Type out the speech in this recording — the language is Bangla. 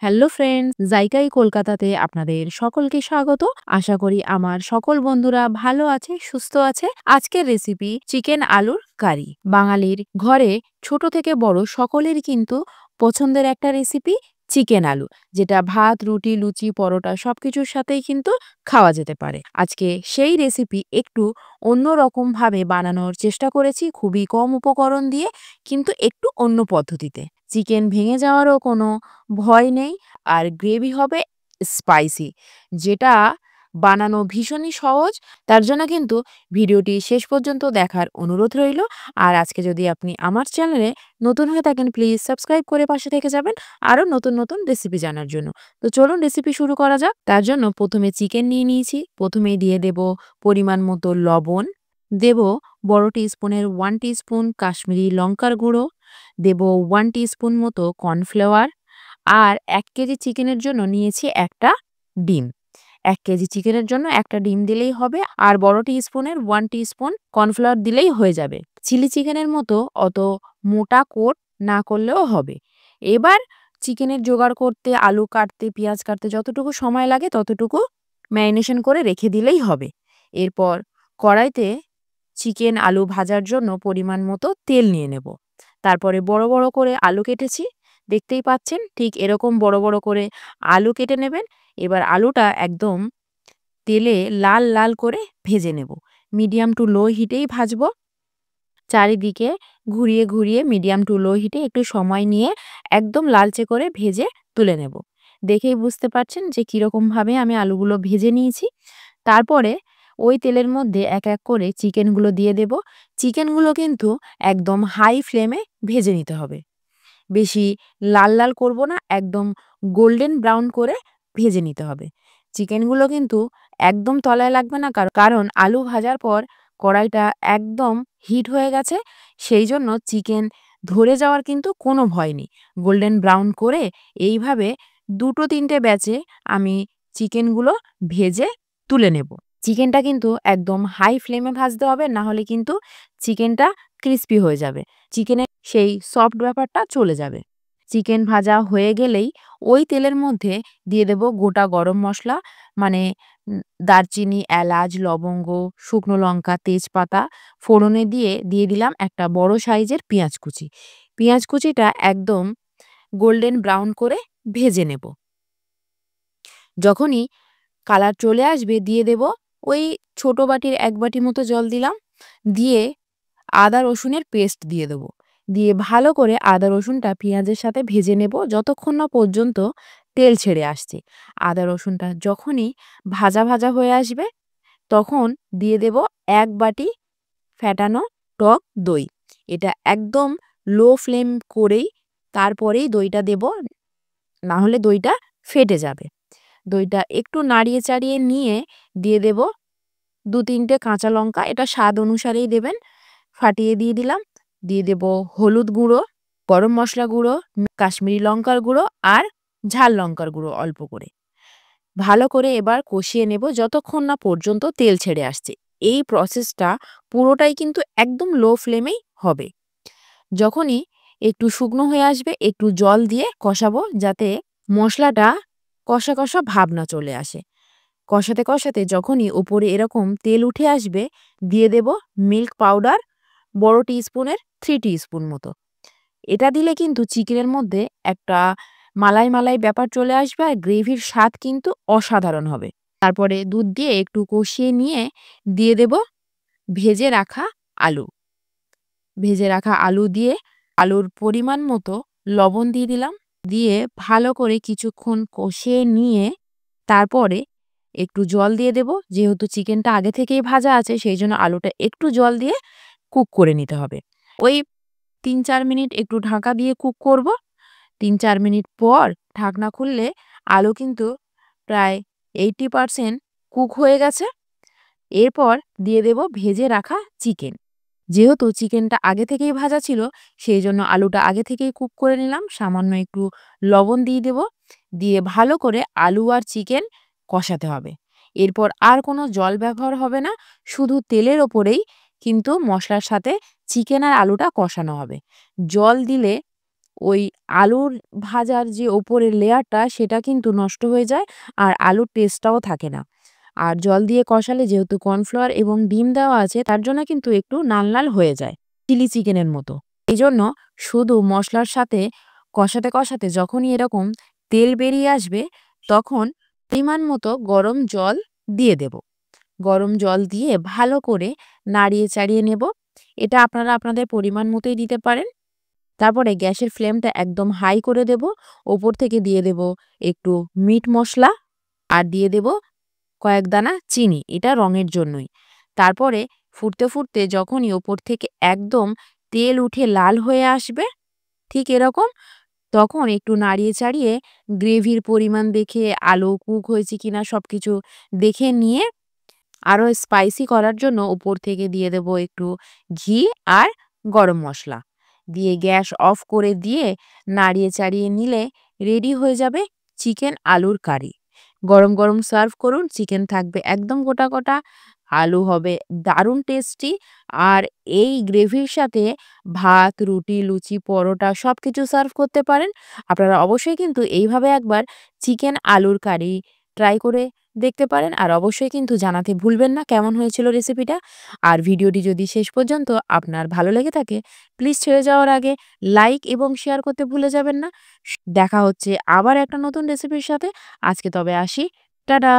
হ্যালো ফ্রেন্ডস, জাইকাই কলকাতাতে আপনাদের সকলকে স্বাগত। আশা করি আমার সকল বন্ধুরা ভালো আছে, সুস্থ আছে। আজকের রেসিপি চিকেন আলুর কারি। বাঙালির ঘরে ছোট থেকে বড় সকলেরই কিন্তু পছন্দের একটা রেসিপি চিকেন আলু, যেটা ভাত, রুটি, লুচি, পরোটা সবকিছুর সাথেই কিন্তু খাওয়া যেতে পারে। আজকে সেই রেসিপি একটু অন্যরকম ভাবে বানানোর চেষ্টা করেছি, খুবই কম উপকরণ দিয়ে, কিন্তু একটু অন্য পদ্ধতিতে। চিকেন ভেঙে যাওয়ারও কোনো ভয় নেই। আর গ্রেভি হবে স্পাইসি, যেটা বানানো ভীষণই সহজ। তার জন্য কিন্তু ভিডিওটি শেষ পর্যন্ত দেখার অনুরোধ রইল। আর আজকে যদি আপনি আমার চ্যানেলে নতুন হয়ে থাকেন, প্লিজ সাবস্ক্রাইব করে পাশে থেকে যাবেন আরও নতুন নতুন রেসিপি জানার জন্য। তো চলুন রেসিপি শুরু করা যাক। তার জন্য প্রথমে চিকেন নিয়ে নিয়েছি। প্রথমেই দিয়ে দেব পরিমাণ মতো লবণ, দেব বড় টিস্পুনের 1 টিস্পুন কাশ্মীরি লঙ্কার গুঁড়ো, দেব 1 টিস্পুন মতো কর্নফ্লাওয়ার। আর 1 কেজি চিকেনের জন্য নিয়েছি একটা ডিম। 1 কেজি চিকেনের জন্য একটা ডিম দিলেই হবে। আর বড় টিস্পুনের 1 টিস্পুন কর্নফ্লাওয়ার দিলেই হয়ে যাবে। চিলি চিকেনের মতো অত মোটা কোট না করলেও হবে। এবার চিকেনের জোগাড় করতে, আলু কাটতে, পেঁয়াজ কাটতে যতটুকু সময় লাগে ততটুকু ম্যারিনেশন করে রেখে দিলেই হবে। এরপর কড়াইতে চিকেন আলু ভাজার জন্য পরিমাণ মতো তেল নিয়ে নেব। তারপরে বড় বড় করে আলু কেটেছি, দেখতেই পাচ্ছেন ঠিক এরকম বড় বড় করে আলু কেটে নেবেন। এবার আলুটা একদম তেলে লাল লাল করে ভেজে নেব। মিডিয়াম টু লো হিটেই ভাজবো। চারিদিকে ঘুরিয়ে ঘুরিয়ে মিডিয়াম টু লো হিটে একটু সময় নিয়ে একদম লালচে করে ভেজে তুলে নেব। দেখেই বুঝতে পারছেন যে কীরকমভাবে আমি আলুগুলো ভেজে নিয়েছি। তারপরে ওই তেলের মধ্যে এক এক করে চিকেনগুলো দিয়ে দেব। চিকেনগুলো কিন্তু একদম হাই ফ্লেমে ভেজে নিতে হবে। বেশি লাল লাল করব না, একদম গোল্ডেন ব্রাউন করে ভেজে নিতে হবে। চিকেনগুলো কিন্তু একদম তলায় লাগবে না, কারণ আলু ভাজার পর কড়াইটা একদম হিট হয়ে গেছে। সেই জন্য চিকেন ধরে যাওয়ার কিন্তু কোনো ভয় নেই। গোল্ডেন ব্রাউন করে এইভাবে 2-3টে ব্যাচে আমি চিকেনগুলো ভেজে তুলে নেব। চিকেনটা কিন্তু একদম হাই ফ্লেমে ভাজতে হবে, না হলে কিন্তু চিকেনটা ক্রিস্পি হয়ে যাবে। চিকেনের সেই সফট ব্যাপারটা চলে যাবে। চিকেন ভাজা হয়ে গেলেই ওই তেলের মধ্যে দিয়ে দেব গোটা গরম মশলা, মানে দারচিনি, এলাচ, লবঙ্গ, শুকনো লঙ্কা, তেজপাতা ফোড়নে দিয়ে দিলাম একটা বড় সাইজের পেঁয়াজ কুচি। পেঁয়াজ কুচিটা একদম গোল্ডেন ব্রাউন করে ভেজে নেব। যখনই কালার চলে আসবে দিয়ে দেব ওই ছোট বাটির 1 বাটি মতো জল দিলাম। দিয়ে আদা রসুনের পেস্ট দিয়ে দেবো। দিয়ে ভালো করে আদা রসুনটা পেঁয়াজের সাথে ভেজে নেব যতক্ষণ না পর্যন্ত তেল ছেড়ে আসছে। আদা রসুনটা যখনই ভাজা ভাজা হয়ে আসবে তখন দিয়ে দেব 1 বাটি ফ্যাটানো টক দই। এটা একদম লো ফ্লেম করেই তারপরেই দইটা দেব, না হলে দইটা ফেটে যাবে। দইটা একটু নাড়িয়ে চাড়িয়ে নিয়ে দিয়ে দেব 2-3টে কাঁচা লঙ্কা, এটা স্বাদ অনুসারেই দেবেন। ফাটিয়ে দিয়ে দিলাম। দিয়ে দেব হলুদ গুঁড়ো, গরম মশলা গুঁড়ো, কাশ্মীরি লঙ্কার গুঁড়ো আর ঝাল লঙ্কার গুঁড়ো অল্প করে। ভালো করে এবার কষিয়ে নেব যতক্ষণ না পর্যন্ত তেল ছেড়ে আসছে। এই প্রসেসটা পুরোটাই কিন্তু একদম লো ফ্লেমেই হবে। যখনই একটু শুকনো হয়ে আসবে একটু জল দিয়ে কষাবো, যাতে মশলাটা কষা কষা ভাব না চলে আসে। কষাতে কষাতে যখনই উপরে এরকম তেল উঠে আসবে দিয়ে দেব মিল্ক পাউডার বড় টিস্পুনের 3 টিস্পুন মতো। এটা দিলে কিন্তু চিকেনের মধ্যে একটা মালাই মালাই ব্যাপার চলে আসবে আর গ্রেভির স্বাদ কিন্তু অসাধারণ হবে। তারপরে দুধ দিয়ে একটু কষিয়ে নিয়ে দিয়ে দেব ভেজে রাখা আলু। ভেজে রাখা আলু দিয়ে আলুর পরিমাণ মতো লবণ দিয়ে দিলাম। দিয়ে ভালো করে কিছুক্ষণ কষিয়ে নিয়ে তারপরে একটু জল দিয়ে দেব। যেহেতু চিকেনটা আগে থেকেই ভাজা আছে সেই জন্য আলুটা একটু জল দিয়ে কুক করে নিতে হবে। ওই 3-4 মিনিট একটু ঢাকা দিয়ে কুক করব। 3-4 মিনিট পর ঢাকনা খুললে আলু কিন্তু প্রায় 80% কুক হয়ে গেছে। এরপর দিয়ে দেব ভেজে রাখা চিকেন। যেহেতু চিকেনটা আগে থেকেই ভাজা ছিল সেই জন্য আলুটা আগে থেকেই কুক করে নিলাম। সামান্য একটু লবণ দিয়ে দেব। দিয়ে ভালো করে আলু আর চিকেন কষাতে হবে। এরপর আর কোনো জল ব্যবহার হবে না, শুধু তেলের ওপরেই কিন্তু মশলার সাথে চিকেন আর আলুটা কষানো হবে। জল দিলে ওই আলুর ভাজার যে ওপরের লেয়ারটা সেটা কিন্তু নষ্ট হয়ে যায় আর আলুর টেস্টটাও থাকে না। আর জল দিয়ে কষালে যেহেতু কর্নফ্লাওয়ার এবং ডিম দেওয়া আছে তার জন্য কিন্তু একটু লাল লাল হয়ে যায় চিলি চিকেনের মতো। এজন্য শুধু মসলার সাথে কষাতে কষাতে যখনই এরকম তেল বেরিয়ে আসবে তখন পরিমাণ মতো গরম জল দিয়ে দেব। গরম জল দিয়ে ভালো করে নাড়িয়ে চাড়িয়ে নেব। এটা আপনারা আপনাদের পরিমাণ মতোই দিতে পারেন। তারপরে গ্যাসের ফ্লেমটা একদম হাই করে দেব। ওপর থেকে দিয়ে দেব একটু মিট মসলা আর দিয়ে দেব কয়েক দানা চিনি, এটা রঙের জন্যই। তারপরে ফুটতে ফুটতে যখনই ওপর থেকে একদম তেল উঠে লাল হয়ে আসবে ঠিক এরকম, তখন একটু নাড়িয়ে চাড়িয়ে গ্রেভির পরিমাণ দেখে আলু কুক হয়েছে কিনা সবকিছু দেখে নিয়ে আরও স্পাইসি করার জন্য উপর থেকে দিয়ে দেব একটু ঘি আর গরম মশলা দিয়ে গ্যাস অফ করে দিয়ে নাড়িয়ে চাড়িয়ে নিলে রেডি হয়ে যাবে চিকেন আলুর কারি। গরম গরম সার্ভ করুন। চিকেন থাকবে একদম গোটা গোটা, আলু হবে দারুণ টেস্টি। আর এই গ্রেভির সাথে ভাত, রুটি, লুচি, পরোটা সব কিছু সার্ভ করতে পারেন। আপনারা অবশ্যই কিন্তু এইভাবে একবার চিকেন আলুর কারি ট্রাই করে দেখতে পারেন। আর অবশ্যই কিন্তু জানাতে ভুলবেন না কেমন হয়েছিল রেসিপিটা। আর ভিডিওটি যদি শেষ পর্যন্ত আপনার ভালো লেগে থাকে প্লিজ ছেড়ে যাওয়ার আগে লাইক এবং শেয়ার করতে ভুলে যাবেন না। দেখা হচ্ছে আবার একটা নতুন রেসিপির সাথে। আজকে তবে আসি। টাটা।